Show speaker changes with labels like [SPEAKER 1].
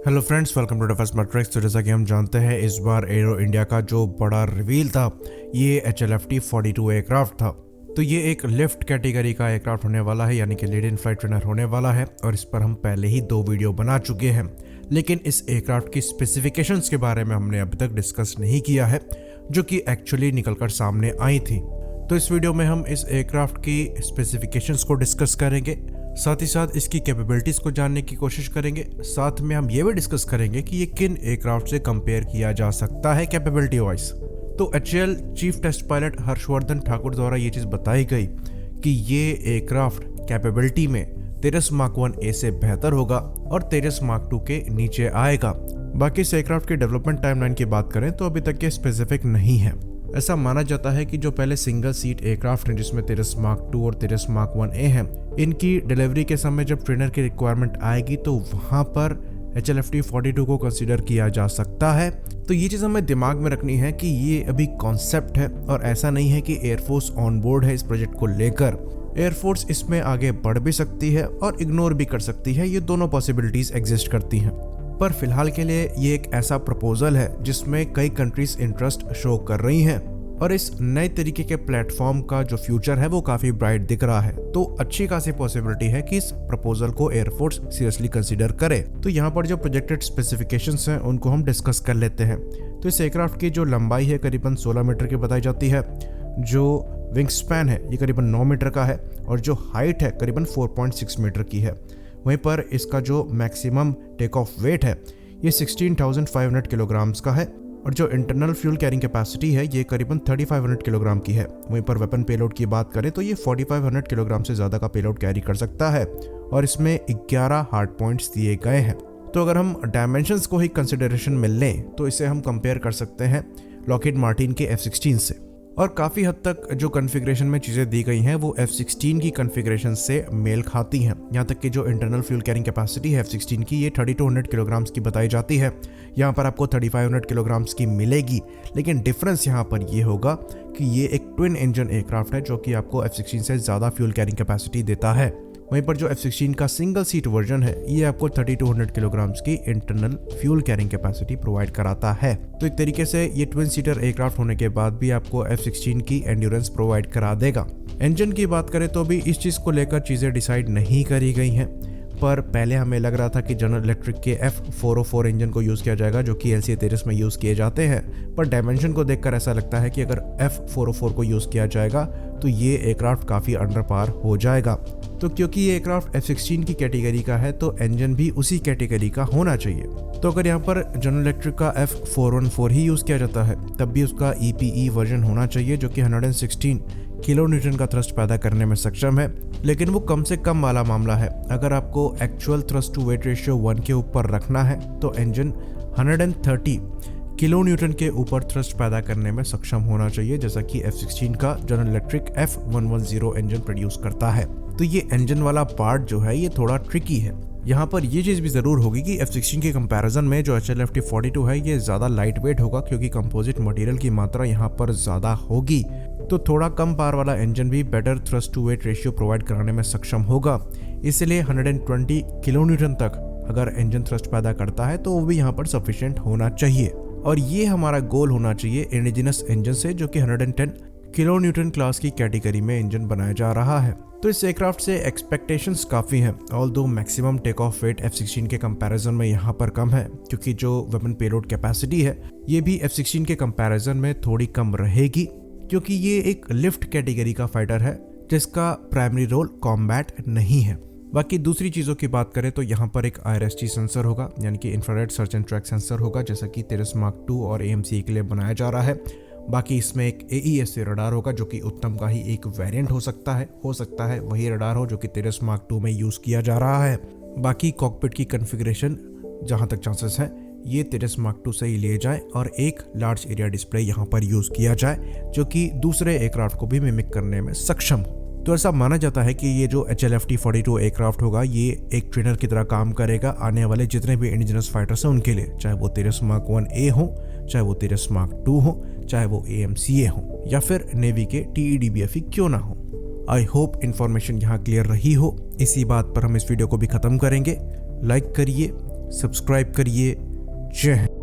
[SPEAKER 1] Hello friends, welcome to defence matrix. तो जैसा कि हम जानते हैं, इस बार एरो इंडिया का जो बड़ा रिवील था ये HLFT-42 एयरक्राफ्ट था। तो ये एक लिफ्ट कैटेगरी का एयरक्राफ्ट होने वाला है, यानी कि लीड इन फ्लाइट ट्रेनर होने वाला है। और इस पर हम पहले ही 2 वीडियो बना चुके हैं, लेकिन इस एयरक्राफ्ट की स्पेसिफिकेशंस के बारे में हमने अभी तक डिस्कस नहीं किया है, जो कि एक्चुअली निकलकर सामने आई थी। तो इस वीडियो में हम इस एयरक्राफ्ट की स्पेसिफिकेशंस को डिस्कस करेंगे, साथ ही साथ इसकी कैपेबिलिटीज को जानने की कोशिश करेंगे। साथ में हम ये भी डिस्कस करेंगे कि ये किन एयरक्राफ्ट से कंपेयर किया जा सकता है कैपेबिलिटी वाइज। तो HAL chief test pilot Harshvardhan Thakur द्वारा ये चीज़ बताई गई कि ये एयरक्राफ्ट कैपेबिलिटी में तेजस मार्क 1A से बेहतर होगा और तेजस मार्क 2 के नीचे आएगा। बाकी इस एयरक्राफ्ट की डेवलपमेंट टाइमलाइन की बात करें तो अभी तक ये स्पेसिफिक नहीं है। ऐसा माना जाता है कि जो पहले सिंगल सीट एयरक्राफ्ट हैं, जिसमें तेजस मार्क 2 और तेजस मार्क 1A हैं, इनकी डिलीवरी के समय जब ट्रेनर की रिक्वायरमेंट आएगी तो वहाँ पर HLFT-42 को कंसीडर किया जा सकता है। तो ये चीज़ हमें दिमाग में रखनी है कि ये अभी कॉन्सेप्ट है और ऐसा नहीं है कि एयरफोर्स ऑन बोर्ड है इस प्रोजेक्ट को लेकर। एयरफोर्स इसमें आगे बढ़ भी सकती है और इग्नोर भी कर सकती है, ये दोनों पॉसिबिलिटीज एग्जिस्ट करती हैं। पर फिलहाल के लिए ये एक ऐसा प्रपोजल है जिसमें कई कंट्रीज इंटरेस्ट शो कर रही हैं और इस नए तरीके के प्लेटफॉर्म का जो फ्यूचर है वो काफ़ी ब्राइट दिख रहा है। तो अच्छी खासी पॉसिबिलिटी है कि इस प्रपोजल को एयरफोर्स सीरियसली कंसीडर करे। तो यहाँ पर जो प्रोजेक्टेड स्पेसिफिकेशंस हैं उनको हम डिस्कस कर लेते हैं। तो इस एयरक्राफ्ट की जो लंबाई है करीबन 16 मीटर की बताई जाती है, जो विंग स्पैन है ये करीबन 9 मीटर का है और जो हाइट है करीबन 4.6 मीटर की है। वहीं पर इसका जो मैक्सिमम टेक ऑफ वेट है ये 16,500 किलोग्राम्स का है और जो इंटरनल फ्यूल कैरिंग कैपेसिटी है ये करीबन 3,500 किलोग्राम की है। वहीं पर वेपन पेलोड की बात करें तो ये 4,500 किलोग्राम से ज़्यादा का पेलोड कैरी कर सकता है और इसमें 11 हार्ड पॉइंट्स दिए गए हैं। तो अगर हम डायमेंशंस को ही कंसिडरेशन में लें तो इसे हम कंपेयर कर सकते हैं लॉकहीड मार्टिन के F-16 से। और काफ़ी हद तक जो कॉन्फ़िगरेशन में चीज़ें दी गई हैं वो F-16 की कॉन्फ़िगरेशन से मेल खाती हैं। यहाँ तक कि जो इंटरनल फ्यूल कैरिंग कैपेसिटी है F-16 की ये 3,200 किलोग्राम्स की बताई जाती है। यहाँ पर आपको 3,500 किलोग्राम्स की मिलेगी, लेकिन डिफरेंस यहाँ पर ये होगा कि ये एक ट्विन इंजन एयरक्राफ्ट है जो कि आपको F-16 से ज़्यादा फ्यूल कैरिंग कैपेसिटी देता है। वहीं पर जो F-16 का सिंगल सीट वर्जन है ये आपको 3,200 किलोग्राम्स की internal fuel carrying capacity provide कराता है। तो एक तरीके से ये ट्विन सीटर एयरक्राफ्ट होने के बाद भी आपको F-16 की एंड्योरेंस प्रोवाइड करा देगा। इंजन की बात करें तो भी इस चीज़ को लेकर चीज़ें डिसाइड नहीं करी गई हैं, पर पहले हमें लग रहा था कि जनरल इलेक्ट्रिक के F404 इंजन को यूज़ किया जाएगा जो कि LCA तेजस में यूज़ किए जाते हैं। पर डायमेंशन को देखकर ऐसा लगता है कि अगर F404 को यूज़ किया जाएगा तो ये एयरक्राफ्ट काफ़ी अंडर पार हो जाएगा। तो क्योंकि ये एयरक्राफ्ट F-16 की कैटेगरी का है तो इंजन भी उसी कैटेगरी का होना चाहिए। तो अगर यहाँ पर जनरल इलेक्ट्रिक का F414 ही यूज़ किया जाता है तब भी उसका EPE वर्जन होना चाहिए जो कि 116 किलो न्यूटन का थ्रस्ट पैदा करने में सक्षम है। लेकिन वो कम से कम वाला मामला है। अगर आपको actual thrust to weight ratio 1 के ऊपर रखना है तो इंजन 130 किलो न्यूटन के ऊपर थ्रस्ट पैदा करने में सक्षम होना चाहिए, जैसा कि F-16 का general electric F110 engine produce करता है। तो ये इंजन वाला पार्ट जो है ये थोड़ा ट्रिकी है। यहाँ पर ये चीज़ भी ज़रूर होगी कि F-16 के कंपैरिजन में जो HLFT-42 है ये ज़्यादा लाइट वेट होगा, क्योंकि कंपोजिट मटेरियल की मात्रा यहाँ पर ज़्यादा होगी। तो थोड़ा कम पावर वाला इंजन भी better thrust to weight ratio provide कराने में सक्षम होगा। इसलिए 120 किलो न्यूटन तक अगर इंजन थ्रस्ट पैदा करता है तो वो भी यहाँ पर सफिशिएंट होना चाहिए। और ये हमारा गोल होना चाहिए इंडिजिनस इंजन से, जो कि 110 किलो न्यूटन क्लास की कैटेगरी में इंजन बनाया जा रहा है। तो इस एयरक्राफ्ट से एक्सपेक्टेशंस काफ़ी हैं, although maximum take off weight F-16 के कंपैरिजन में यहाँ पर कम है, क्योंकि जो वेपन पेलोड कैपेसिटी है ये भी F-16 के कंपैरिजन में थोड़ी कम रहेगी, क्योंकि ये एक लिफ्ट कैटेगरी का फाइटर है जिसका प्राइमरी रोल कॉम्बैट नहीं है। बाकी दूसरी चीज़ों की बात करें तो यहाँ पर एक IRST सेंसर होगा, यानी कि infrared search and track sensor होगा, जैसा कि तेजस मार्क 2 और AMCA के लिए बनाया जा रहा है। बाकी इसमें एक AESA रडार होगा जो कि उत्तम का ही एक वेरिएंट हो सकता है वही रडार हो जो कि तेजस मार्क 2 में यूज़ किया जा रहा है। बाकी कॉकपिट की कॉन्फ़िगरेशन जहाँ तक चांसेस है ये तेजस मार्क 2 से ही ले जाए और एक लार्ज एरिया डिस्प्ले यहाँ पर यूज़ किया जाए जो कि दूसरे एयरक्राफ्ट को भी मिमिक करने में सक्षम हो। तो ऐसा माना जाता है कि ये जो HLFT-42 एयरक्राफ्ट होगा ये एक ट्रेनर की तरह काम करेगा आने वाले जितने भी इंडिजिनस फाइटर्स हैं उनके लिए, चाहे वो तेजस मार्क 1A हो, चाहे वो तेजस मार्क 2 हो, चाहे वो AMCA हो या फिर नेवी के TEDBFE क्यों ना हो। आई होप इन्फॉर्मेशन यहाँ क्लियर रही हो। इसी बात पर हम इस वीडियो को भी ख़त्म करेंगे। लाइक करिए, सब्सक्राइब करिए। जय हिंद।